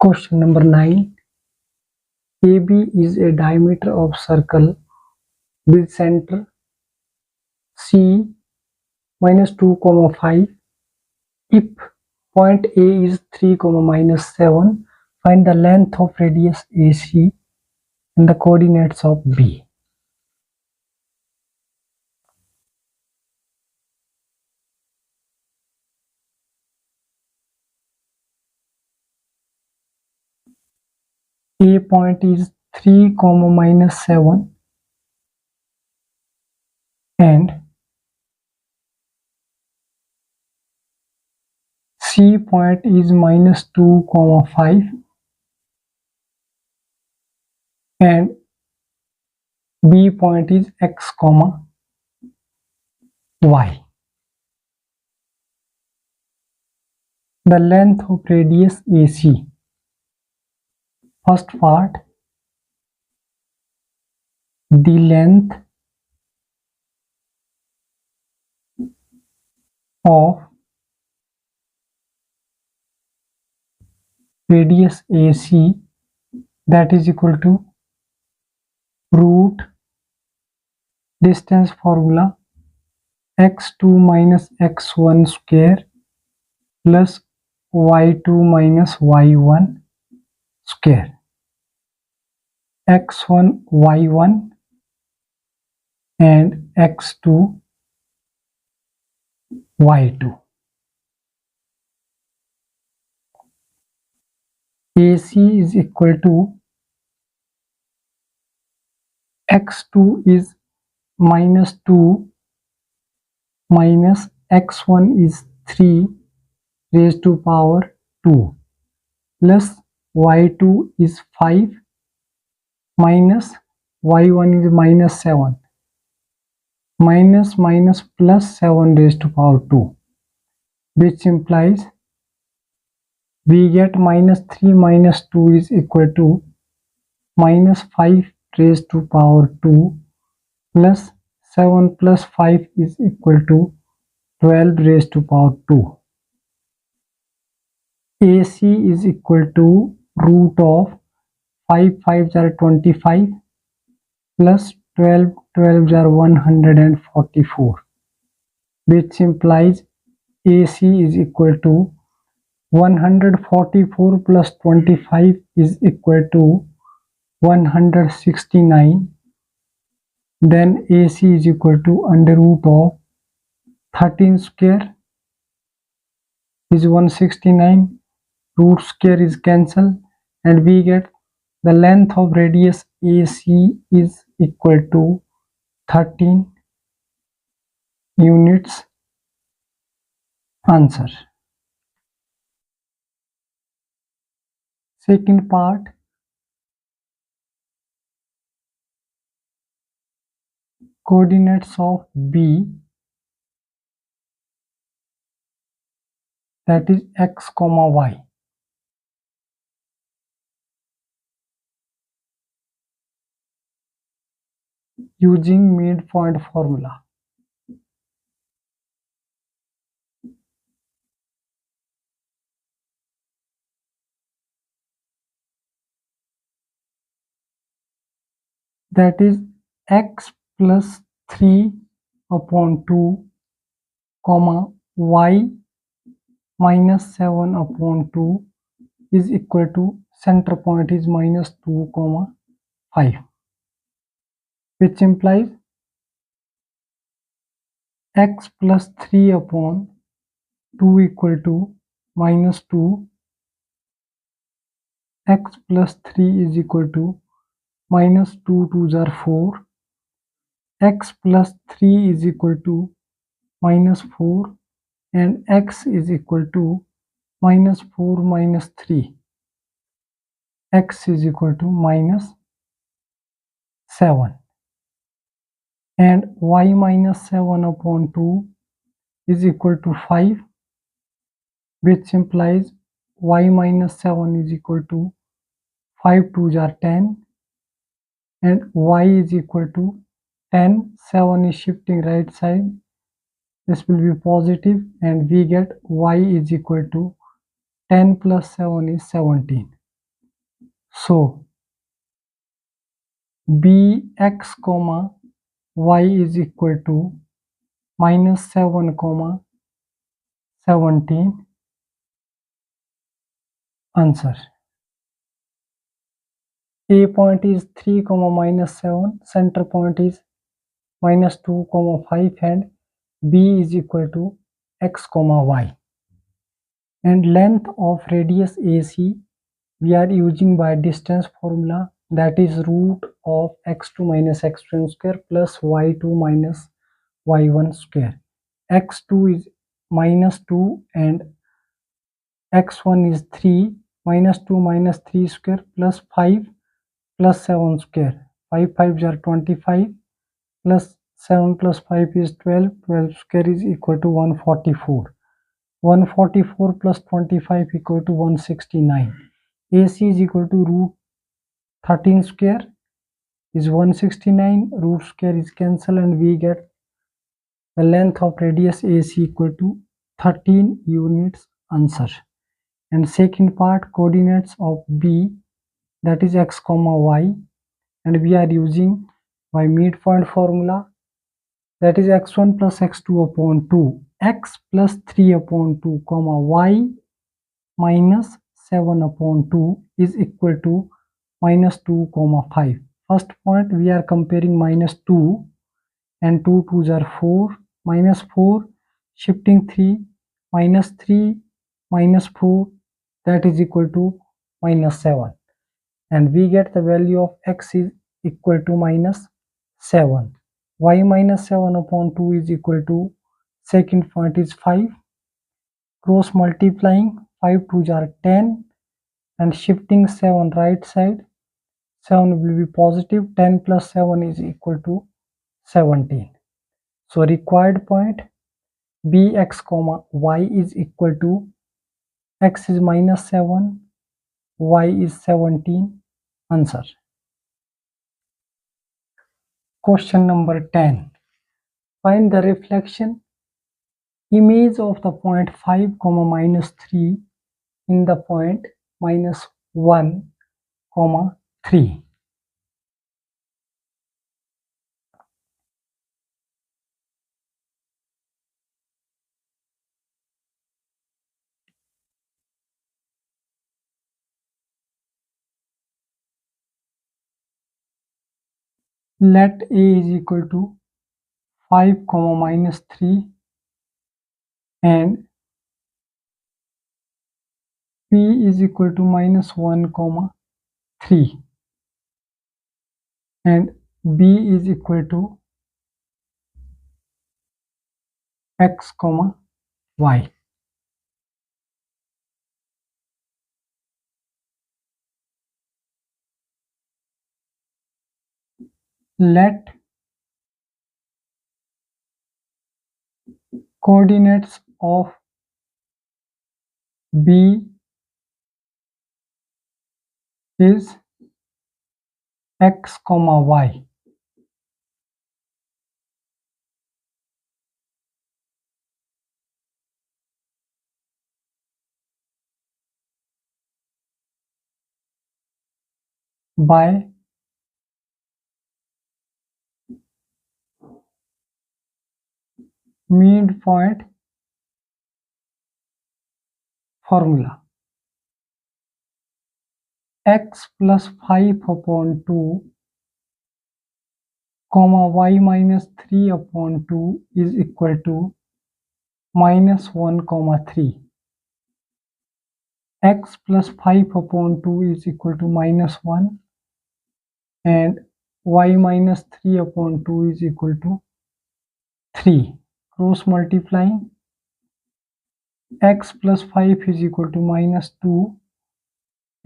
Question number 9. AB is a diameter of circle with center C minus 2, 5. If point A is 3, minus 7, find the length of radius AC and the coordinates of B. A point is 3, minus 7 and C point is minus 2, 5 and B point is x, y. The length of radius AC. First part, the length of radius AC, that is equal to root distance formula x2 minus x1 square plus y2 minus y1 square. x1 y1 and x2 y2. AC is equal to x2 is minus 2 minus x1 is 3 raised to power 2 plus y2 is 5 minus y1 is minus 7 minus plus 7 raised to power 2, which implies we get minus 3 minus 2 is equal to minus 5 raised to power 2 plus 7 plus 5 is equal to 12 raised to power 2. AC is equal to root of 5 5s are 25 plus 12 12s are 144, which implies AC is equal to 144 plus 25 is equal to 169. Then AC is equal to under root of 13 square is 169, root square is cancelled, and we get the length of radius AC is equal to 13 units. Answer. Second part, coordinates of B, that is x, y. Using midpoint formula. That is x plus 3 upon 2, y minus 7 upon 2 is equal to center point is minus 2, 5, which implies x plus 3 upon 2 equal to minus 2, x plus 3 is equal to minus 2 2s are 4, x plus 3 is equal to minus 4, and x is equal to minus 4 minus 3, x is equal to minus 7, and y minus 7 upon 2 is equal to 5, which implies y minus 7 is equal to 5 2s are 10, and y is equal to 10, 7 is shifting right side, this will be positive, and we get y is equal to 10 plus 7 is 17. So bx comma y is equal to minus 7 comma 17. Answer. A point is 3 comma minus 7, center point is minus 2 comma 5, and b is equal to x comma y. And length of radius AC we are using by distance formula, that is root of x2 minus x1 square plus y2 minus y1 square. X2 is minus 2 and x1 is 3, minus 2 minus 3 square plus 5 plus 7 square. 5 5s are 25 plus 7 plus 5 is 12. 12 square is equal to 144. 144 plus 25 equal to 169. AC is equal to root 13 square is 169. Root square is cancelled and we get the length of radius AC equal to 13 units. Answer. And second part, coordinates of B, that is x comma y, and we are using by midpoint formula, that is x1 plus x2 upon 2, x plus 3 upon 2 comma y minus 7 upon 2 is equal to minus 2 comma 5. First point, we are comparing minus 2 and 2 2s are 4, minus 4, shifting 3, minus 3 minus 4, that is equal to minus 7, and we get the value of x is equal to minus 7. Y minus 7 upon 2 is equal to, second point is 5. Cross multiplying, 5 2s are 10, and shifting 7 right side, 7 will be positive. 10 plus 7 is equal to 17. So required point, bx comma y is equal to, x is minus 7, y is 17. Answer. Question number 10. Find the reflection image of the point 5 comma minus 3 in the point minus 1 comma 3. Let a is equal to 5 comma minus 3 and p is equal to minus 1 comma 3 and b is equal to x comma y. Let coordinates of b is x comma y. By midpoint formula, x plus 5 upon 2 comma y minus 3 upon 2 is equal to minus 1 comma 3. X plus 5 upon 2 is equal to minus 1 and y minus 3 upon 2 is equal to 3. Cross multiplying, x plus 5 is equal to minus 2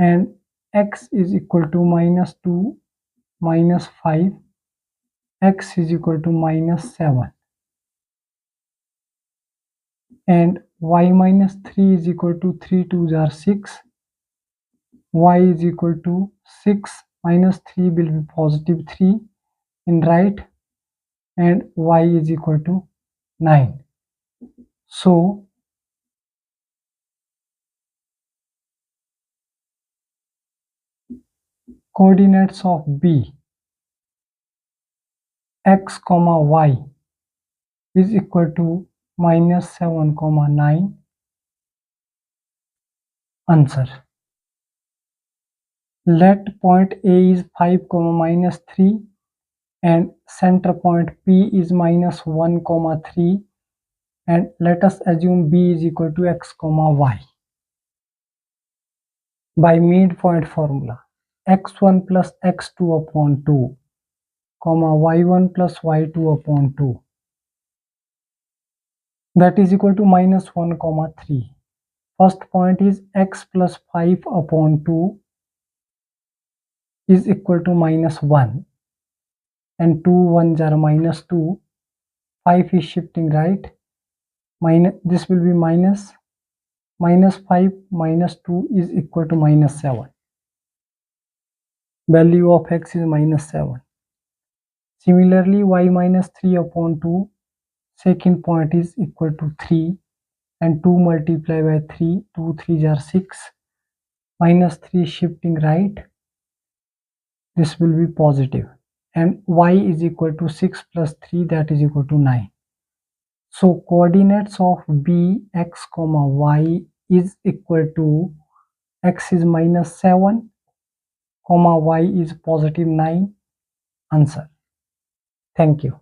and x is equal to minus 2 minus 5, x is equal to minus 7 and y minus 3 is equal to 3 2s are 6, y is equal to 6 minus 3 will be positive 3 in right and y is equal to 9. So coordinates of B, x comma y is equal to minus 7 comma 9. Answer. Let point A is 5 comma minus 3 and center point P is minus 1 comma 3, and let us assume B is equal to x comma y. By midpoint formula, x1 plus x2 upon 2 comma y1 plus y2 upon 2, that is equal to minus 1 comma 3. First point is x plus 5 upon 2 is equal to minus 1, and 2 1s are minus 2, 5 is shifting right, minus this will be minus 5 minus 2 is equal to minus 7. Value of x is minus 7. Similarly, y minus 3 upon 2, second point is equal to 3, and 2 multiplied by 3, 2 3s are 6, minus 3 shifting right, this will be positive, and y is equal to 6 plus 3, that is equal to 9. So coordinates of B, x comma y is equal to x is minus 7 comma y is positive 9. Answer. Thank you.